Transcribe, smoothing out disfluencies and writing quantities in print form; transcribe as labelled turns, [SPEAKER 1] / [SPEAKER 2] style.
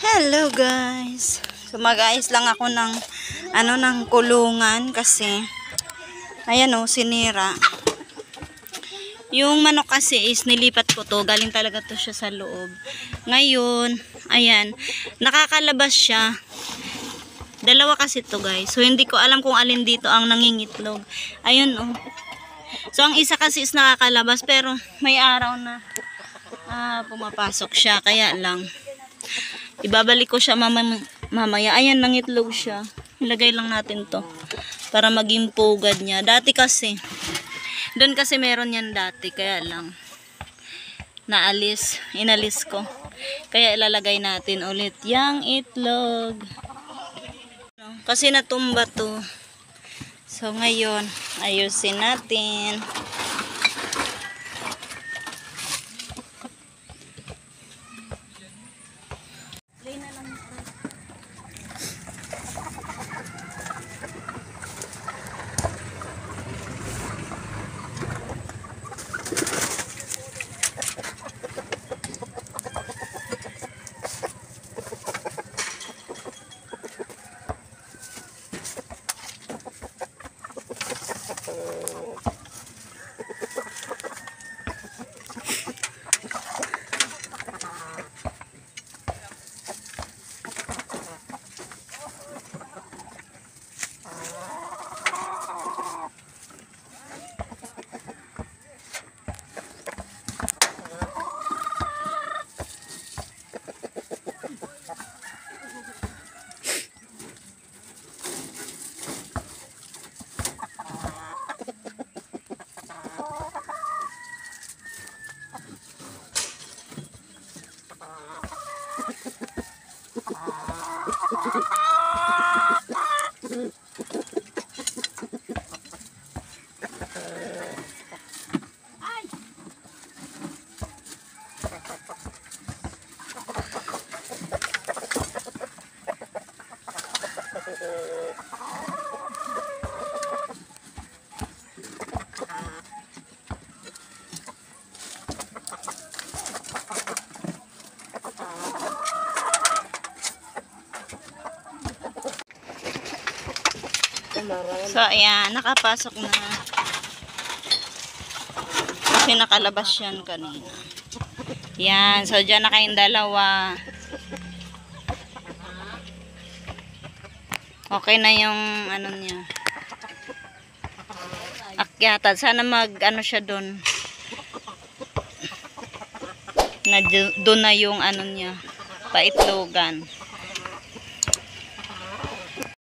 [SPEAKER 1] Hello guys. So mag-ayos lang ako ng ng kulungan kasi ayan sinira. Yung manok kasi is nilipat ko to, galing talaga to siya sa loob. Ngayon, ayan, nakakalabas siya. Dalawa kasi to guys. So hindi ko alam kung alin dito ang nangingitlog. Ayun So ang isa kasi is nakakalabas pero may araw na pumapasok siya, kaya lang ibabalik ko siya mamaya. Ayan, nangitlog siya. Ilagay lang natin to para maging pugad niya. Dati kasi, doon kasi meron yan dati. Kaya lang, inalis ko. Kaya ilalagay natin ulit yung itlog. Kasi natumba to. So ngayon, ayusin natin. So ayan, nakapasok na. Kasi nakalabas yan kanina. Yan, so dyan na kayong dalawa. Okay na yung niya. Akyatan. Sana siya doon. Doon na yung niya. Paitlogan.